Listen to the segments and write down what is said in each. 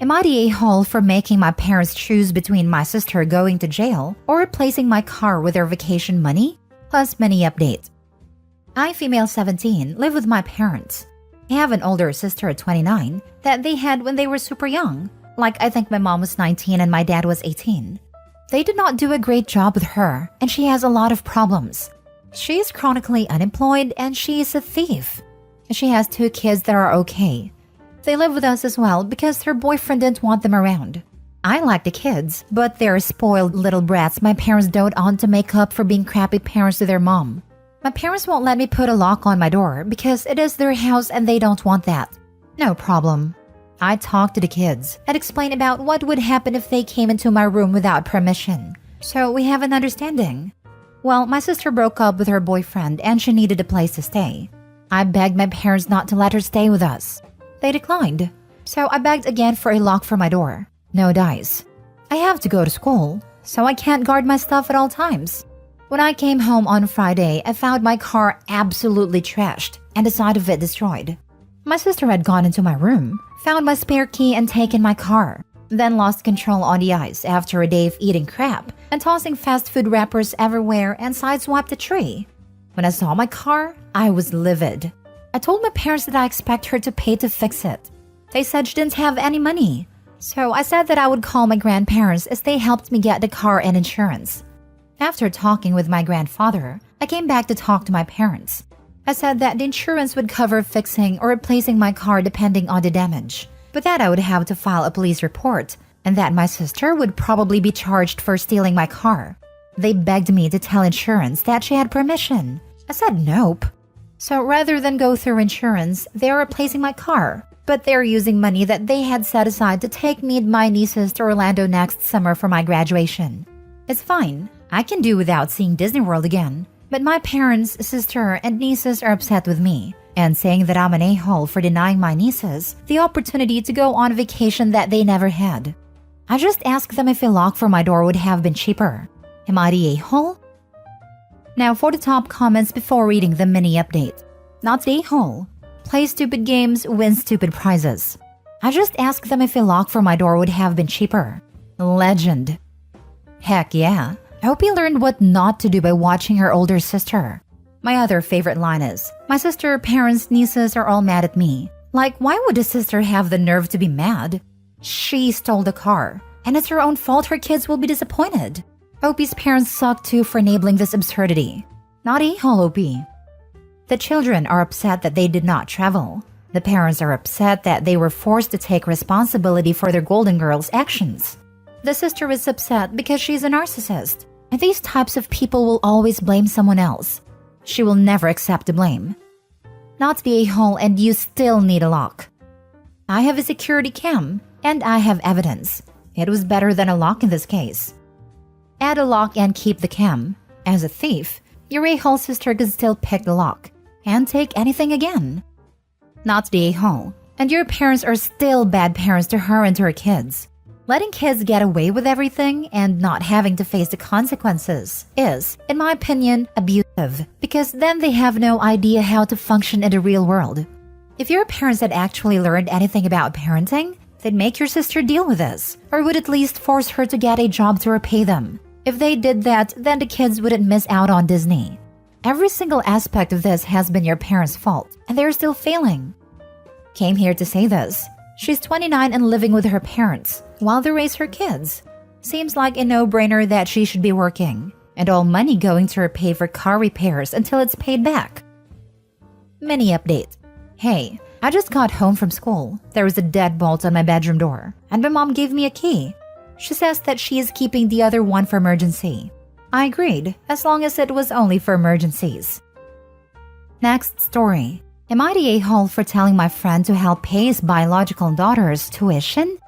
Am I the a-hole for making my parents choose between my sister going to jail or replacing my car with their vacation money? Plus many updates. I, female 17, live with my parents. I have an older sister at 29 that they had when they were super young. Like, I think my mom was 19 and my dad was 18. They did not do a great job with her, and she has a lot of problems. She is chronically unemployed and she is a thief. She has 2 kids that are okay. They live with us as well because her boyfriend didn't want them around. I like the kids, but they're spoiled little brats my parents dote on to make up for being crappy parents to their mom. My parents won't let me put a lock on my door because it is their house and they don't want that. No problem. I talk to the kids and explain about what would happen if they came into my room without permission. So we have an understanding. Well, my sister broke up with her boyfriend and she needed a place to stay. I begged my parents not to let her stay with us. They declined. So I begged again for a lock for my door. No dice. I have to go to school, so I can't guard my stuff at all times. When I came home on Friday, I found my car absolutely trashed and the side of it destroyed. My sister had gone into my room, found my spare key and taken my car, then lost control on the ice after a day of eating crap and tossing fast food wrappers everywhere and sideswiped a tree. When I saw my car, I was livid. I told my parents that I expect her to pay to fix it. They said she didn't have any money. So I said that I would call my grandparents as they helped me get the car and insurance. After talking with my grandfather, I came back to talk to my parents. I said that the insurance would cover fixing or replacing my car depending on the damage, but that I would have to file a police report and that my sister would probably be charged for stealing my car. They begged me to tell insurance that she had permission. I said nope. So rather than go through insurance, they are replacing my car, but they're using money that they had set aside to take me and my nieces to Orlando next summer for my graduation. It's fine. I can do without seeing Disney World again. But my parents, sister, and nieces are upset with me and saying that I'm an a-hole for denying my nieces the opportunity to go on a vacation that they never had. I just asked them if a lock for my door would have been cheaper. Am I the a-hole? Now for the top comments before reading the mini update. Not the a-hole. Play stupid games, win stupid prizes. I just asked them if a lock for my door would have been cheaper. Legend. Heck yeah. I hope you learned what not to do by watching her older sister. My other favorite line is, my sister, parents, nieces are all mad at me. Like, why would a sister have the nerve to be mad? She stole the car, and it's her own fault her kids will be disappointed. Opie's parents suck too for enabling this absurdity. Not a-hole, Opie. The children are upset that they did not travel. The parents are upset that they were forced to take responsibility for their Golden Girls' actions. The sister is upset because she's a narcissist. And these types of people will always blame someone else. She will never accept the blame. Not the a-hole and you still need a lock. I have a security cam and I have evidence. It was better than a lock in this case. Add a lock and keep the cam. As a thief, your a-hole sister could still pick the lock and take anything again. Not the a-hole, and your parents are still bad parents to her and to her kids. Letting kids get away with everything and not having to face the consequences is, in my opinion, abusive because then they have no idea how to function in the real world. If your parents had actually learned anything about parenting, they'd make your sister deal with this, or would at least force her to get a job to repay them. If they did that, then the kids wouldn't miss out on Disney. Every single aspect of this has been your parents' fault, and they're still failing. Came here to say this. She's 29 and living with her parents while they raise her kids. Seems like a no-brainer that she should be working, and all money going to her pay for car repairs until it's paid back. Mini update. Hey, I just got home from school. There was a deadbolt on my bedroom door, and my mom gave me a key. She says that she is keeping the other one for emergency. I agreed, as long as it was only for emergencies. Next story. Am I the a-hole for telling my friend to help pay his biological daughter's tuition?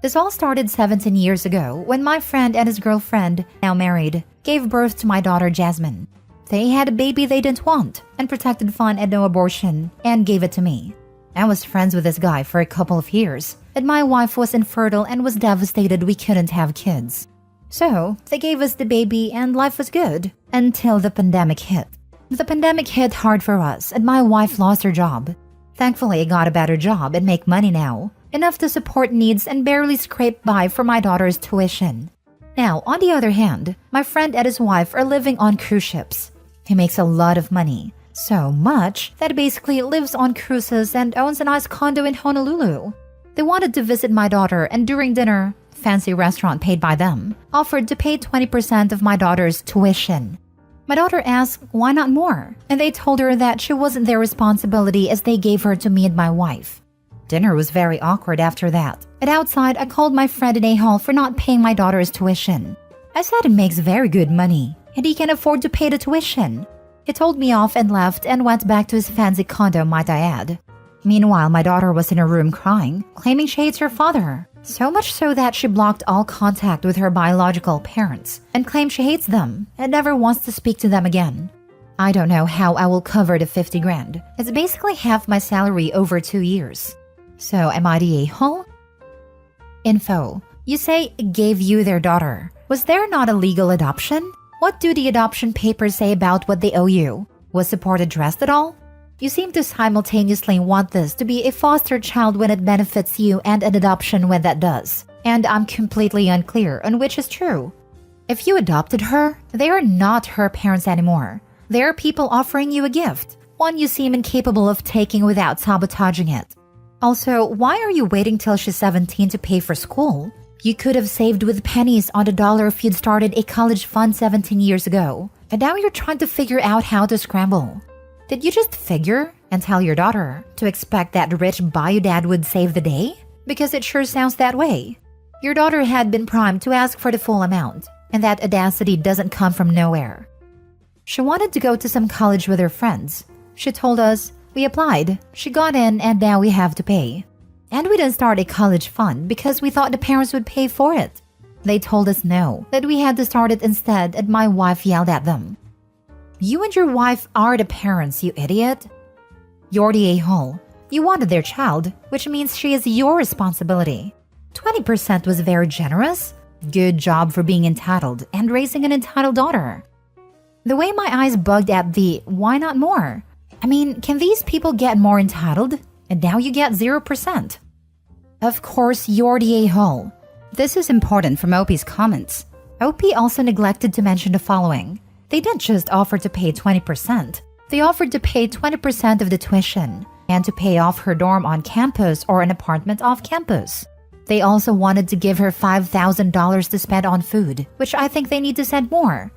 This all started 17 years ago when my friend and his girlfriend, now married, gave birth to my daughter Jasmine. They had a baby they didn't want and protected fun and no abortion and gave it to me. I was friends with this guy for a couple of years, and my wife was infertile and was devastated we couldn't have kids. So they gave us the baby and life was good until the pandemic hit. The pandemic hit hard for us and my wife lost her job. Thankfully, I got a better job and make money now. enough to support needs and barely scrape by for my daughter's tuition. Now, on the other hand, my friend and his wife are living on cruise ships. He makes a lot of money, so much that he basically lives on cruises and owns a nice condo in Honolulu. They wanted to visit my daughter, and during dinner, fancy restaurant paid by them, offered to pay 20% of my daughter's tuition. My daughter asked why not more, and they told her that she wasn't their responsibility as they gave her to me and my wife. Dinner was very awkward after that, and outside I called my friend in a hall for not paying my daughter's tuition. I said he makes very good money, and he can afford to pay the tuition. He told me off and left and went back to his fancy condo, might I add. Meanwhile, my daughter was in her room crying, claiming she hates her father. So much so that she blocked all contact with her biological parents and claimed she hates them and never wants to speak to them again. I don't know how I will cover the 50 grand. It's basically half my salary over 2 years. So am I the a-hole? Info. You say gave you their daughter. Was there not a legal adoption? What do the adoption papers say about what they owe you? Was support addressed at all? You seem to simultaneously want this to be a foster child when it benefits you and an adoption when that does. And I'm completely unclear on which is true. If you adopted her, they are not her parents anymore. They are people offering you a gift, one you seem incapable of taking without sabotaging it. Also, why are you waiting till she's 17 to pay for school? You could have saved with pennies on the dollar if you'd started a college fund 17 years ago. And now you're trying to figure out how to scramble. Did you just figure and tell your daughter to expect that rich bio dad would save the day? Because it sure sounds that way. Your daughter had been primed to ask for the full amount, and that audacity doesn't come from nowhere. She wanted to go to some college with her friends. She told us, we applied, she got in, and now we have to pay. And we didn't start a college fund because we thought the parents would pay for it. They told us no, that we had to start it instead, and my wife yelled at them. You and your wife are the parents, you idiot. You're the a-hole. You wanted their child, which means she is your responsibility. 20% was very generous. Good job for being entitled and raising an entitled daughter. The way my eyes bugged at the why not more? I mean, can these people get more entitled? And now you get 0%. Of course, you're the a-hole. This is important from OP's comments. OP also neglected to mention the following. They didn't just offer to pay 20%. They offered to pay 20% of the tuition and to pay off her dorm on campus or an apartment off campus. They also wanted to give her $5,000 to spend on food, which I think they need to send more.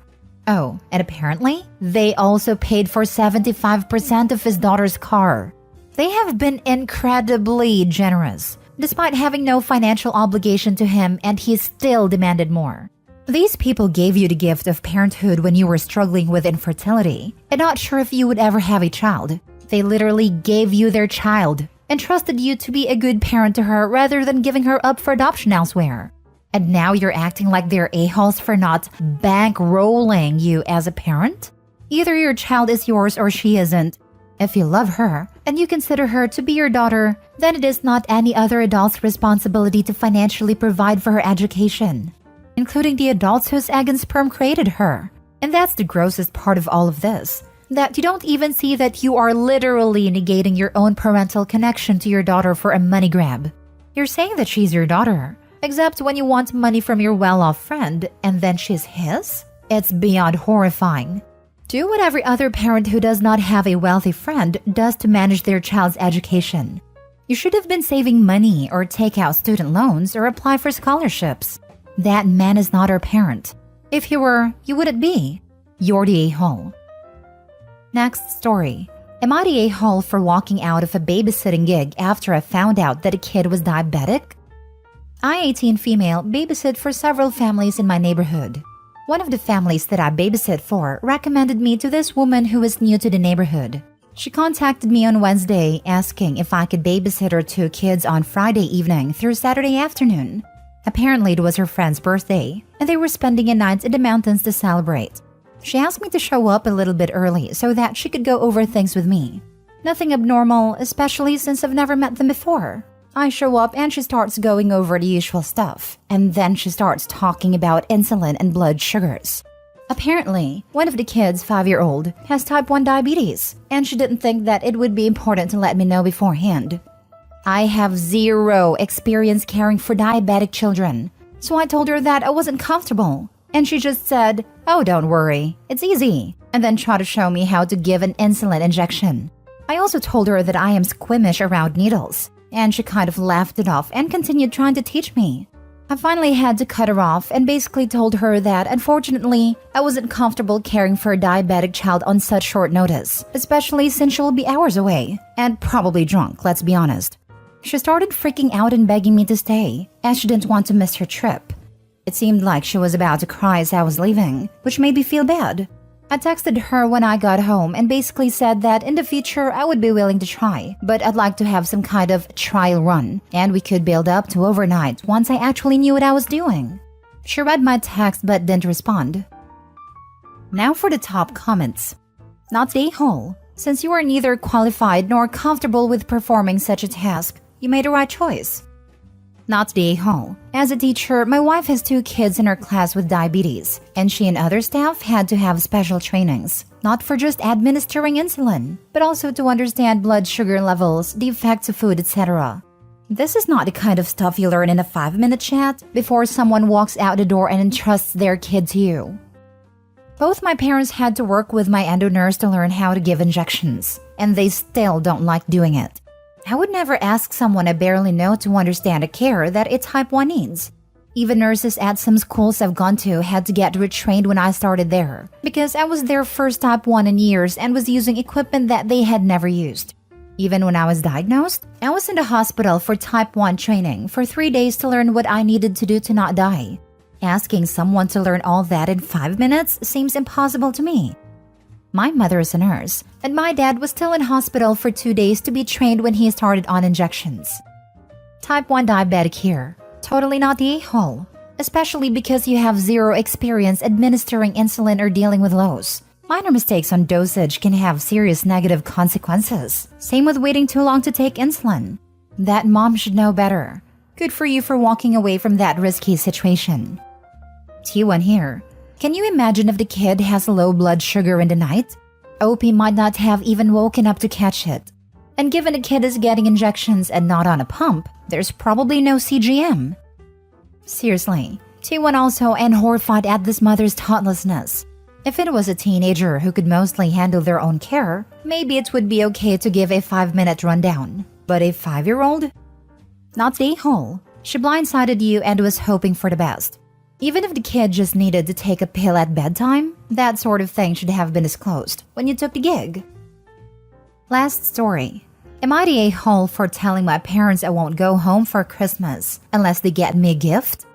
Oh, and apparently, they also paid for 75% of his daughter's car. They have been incredibly generous, despite having no financial obligation to him, and he still demanded more. These people gave you the gift of parenthood when you were struggling with infertility and not sure if you would ever have a child. They literally gave you their child and trusted you to be a good parent to her rather than giving her up for adoption elsewhere. And now you're acting like they're a-holes for not bankrolling you as a parent? Either your child is yours or she isn't. If you love her and you consider her to be your daughter, then it is not any other adult's responsibility to financially provide for her education, including the adults whose egg and sperm created her. And that's the grossest part of all of this, that you don't even see that you are literally negating your own parental connection to your daughter for a money grab. You're saying that she's your daughter, except when you want money from your well-off friend and then she's his? It's beyond horrifying. Do what every other parent who does not have a wealthy friend does to manage their child's education. You should have been saving money or take out student loans or apply for scholarships. That man is not our parent. If he were, you wouldn't be. You're the a-hole. Next story. Am I the a-hole for walking out of a babysitting gig after I found out that a kid was diabetic? I, 18 female, babysit for several families in my neighborhood. One of the families that I babysit for recommended me to this woman who is new to the neighborhood. She contacted me on Wednesday asking if I could babysit her 2 kids on Friday evening through Saturday afternoon. Apparently it was her friend's birthday, and they were spending a night in the mountains to celebrate. She asked me to show up a little bit early so that she could go over things with me. Nothing abnormal, especially since I've never met them before. I show up and she starts going over the usual stuff, and then she starts talking about insulin and blood sugars. Apparently, one of the kids, 5-year-old, has type 1 diabetes, and she didn't think that it would be important to let me know beforehand. I have zero experience caring for diabetic children, so I told her that I wasn't comfortable. And she just said, "Oh, don't worry, it's easy," and then tried to show me how to give an insulin injection. I also told her that I am squeamish around needles, and she kind of laughed it off and continued trying to teach me. I finally had to cut her off and basically told her that unfortunately, I wasn't comfortable caring for a diabetic child on such short notice, especially since she will be hours away, and probably drunk, let's be honest. She started freaking out and begging me to stay, as she didn't want to miss her trip. It seemed like she was about to cry as I was leaving, which made me feel bad. I texted her when I got home and basically said that in the future I would be willing to try, but I'd like to have some kind of trial run, and we could build up to overnight once I actually knew what I was doing. She read my text but didn't respond. Now for the top comments. Not the a-hole. Since you are neither qualified nor comfortable with performing such a task, you made the right choice. Not the a-hole. As a teacher, my wife has 2 kids in her class with diabetes, and she and other staff had to have special trainings, not for just administering insulin, but also to understand blood sugar levels, the effects of food, etc. This is not the kind of stuff you learn in a 5-minute chat before someone walks out the door and entrusts their kid to you. Both my parents had to work with my endo nurse to learn how to give injections, and they still don't like doing it. I would never ask someone I barely know to understand a care that a type 1 needs. Even nurses at some schools I've gone to had to get retrained when I started there, because I was their first type 1 in years and was using equipment that they had never used. Even when I was diagnosed, I was in the hospital for type 1 training for 3 days to learn what I needed to do to not die. Asking someone to learn all that in 5 minutes seems impossible to me. My mother is a nurse, and my dad was still in hospital for 2 days to be trained when he started on injections. Type 1 diabetic here. Totally not the a-hole. Especially because you have zero experience administering insulin or dealing with lows. Minor mistakes on dosage can have serious negative consequences. Same with waiting too long to take insulin. That mom should know better. Good for you for walking away from that risky situation. T1 here. Can you imagine if the kid has low blood sugar in the night? OP might not have even woken up to catch it. And given the kid is getting injections and not on a pump, there's probably no CGM. Seriously, T1 also and horrified at this mother's thoughtlessness. If it was a teenager who could mostly handle their own care, maybe it would be okay to give a 5-minute rundown. But a 5-year-old? Not the a-hole. She blindsided you and was hoping for the best. Even if the kid just needed to take a pill at bedtime, that sort of thing should have been disclosed when you took the gig. Last story. Am I the a-hole for telling my parents I won't go home for Christmas unless they get me a gift?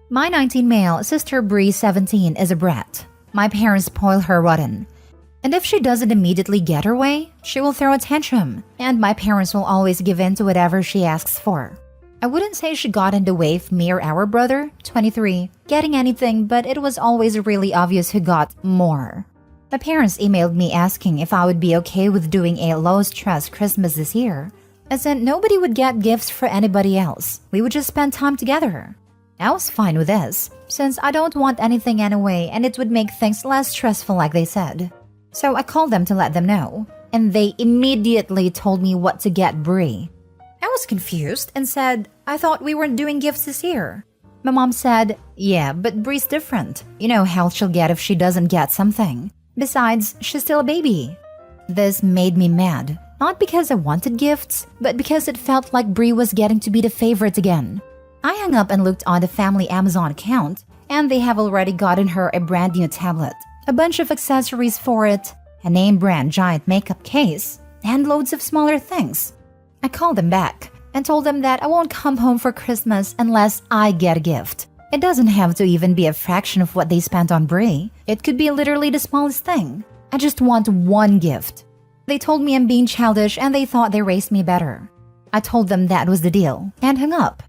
My 19 male sister Bree 17 is a brat. My parents spoil her rotten. And if she doesn't immediately get her way, she will throw a tantrum, and my parents will always give in to whatever she asks for. I wouldn't say she got in the way of me or our brother, 23, getting anything, but it was always really obvious who got more. My parents emailed me asking if I would be okay with doing a low-stress Christmas this year, as in nobody would get gifts for anybody else. We would just spend time together. I was fine with this, since I don't want anything anyway and it would make things less stressful like they said. So I called them to let them know, and they immediately told me what to get Bree. I was confused and said, I thought we weren't doing gifts this year. My mom said, yeah, but Bree's different. You know how she'll get if she doesn't get something. Besides, she's still a baby. This made me mad, not because I wanted gifts, but because it felt like Bree was getting to be the favorite again. I hung up and looked on the family Amazon account, and they have already gotten her a brand new tablet, a bunch of accessories for it, a name brand giant makeup case, and loads of smaller things. I called them back and told them that I won't come home for Christmas unless I get a gift. It doesn't have to even be a fraction of what they spent on Bree. It could be literally the smallest thing. I just want one gift. They told me I'm being childish and they thought they raised me better. I told them that was the deal and hung up.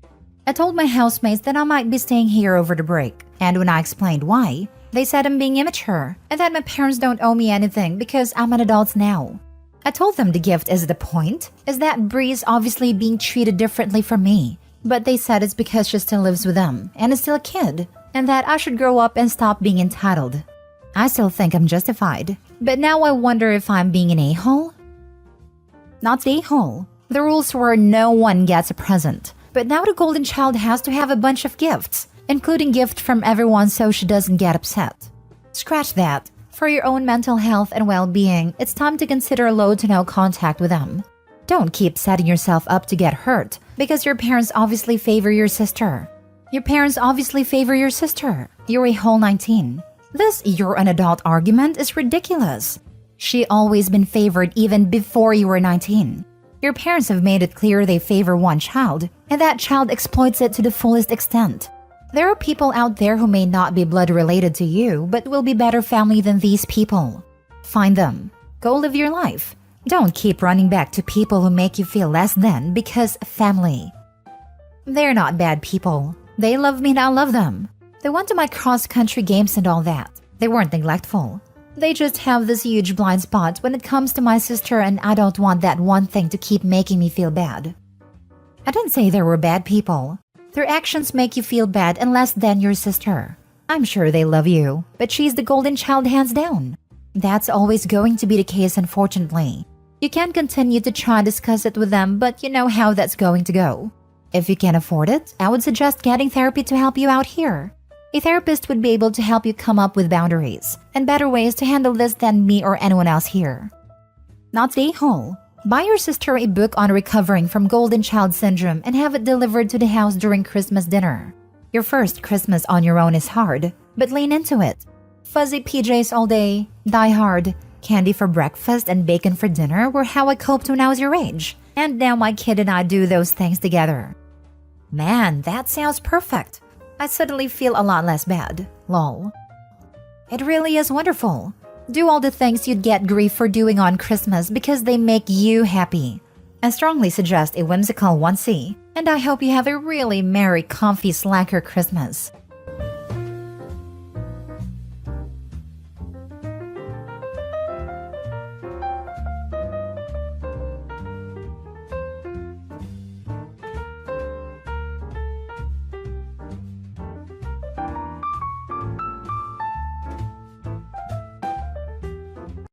I told my housemates that I might be staying here over the break, and when I explained why, they said I'm being immature and that my parents don't owe me anything because I'm an adult now. I told them the gift is the point, is that Bree is obviously being treated differently from me. But they said it's because she still lives with them and is still a kid, and that I should grow up and stop being entitled. I still think I'm justified, but now I wonder if I'm being an a-hole? Not the a-hole. The rules were no one gets a present, but now the golden child has to have a bunch of gifts, including gifts from everyone so she doesn't get upset. Scratch that. For your own mental health and well-being, it's time to consider low to no contact with them. Don't keep setting yourself up to get hurt because your parents obviously favor your sister. Your parents obviously favor your sister. You're a whole 19. This "you're an adult" argument is ridiculous. She always been favored even before you were 19. Your parents have made it clear they favor one child, and that child exploits it to the fullest extent. There are people out there who may not be blood related to you, but will be better family than these people. Find them. Go live your life. Don't keep running back to people who make you feel less than because family. They're not bad people. They love me and I love them. They went to my cross-country games and all that. They weren't neglectful. They just have this huge blind spot when it comes to my sister, and I don't want that one thing to keep making me feel bad. I didn't say they were bad people. Their actions make you feel bad and less than your sister. I'm sure they love you, but she's the golden child hands down. That's always going to be the case, unfortunately. You can continue to try and discuss it with them, but you know how that's going to go. If you can't afford it, I would suggest getting therapy to help you out here. A therapist would be able to help you come up with boundaries and better ways to handle this than me or anyone else here. Not stay whole. Buy your sister a book on recovering from golden child syndrome and have it delivered to the house during Christmas dinner. Your first Christmas on your own is hard, but lean into it. Fuzzy PJs all day, Die Hard, candy for breakfast and bacon for dinner were how I coped when I was your age. And now my kid and I do those things together. Man, that sounds perfect. I suddenly feel a lot less bad. Lol. It really is wonderful. Do all the things you'd get grief for doing on Christmas because they make you happy. I strongly suggest a whimsical onesie, and I hope you have a really merry, comfy slacker Christmas.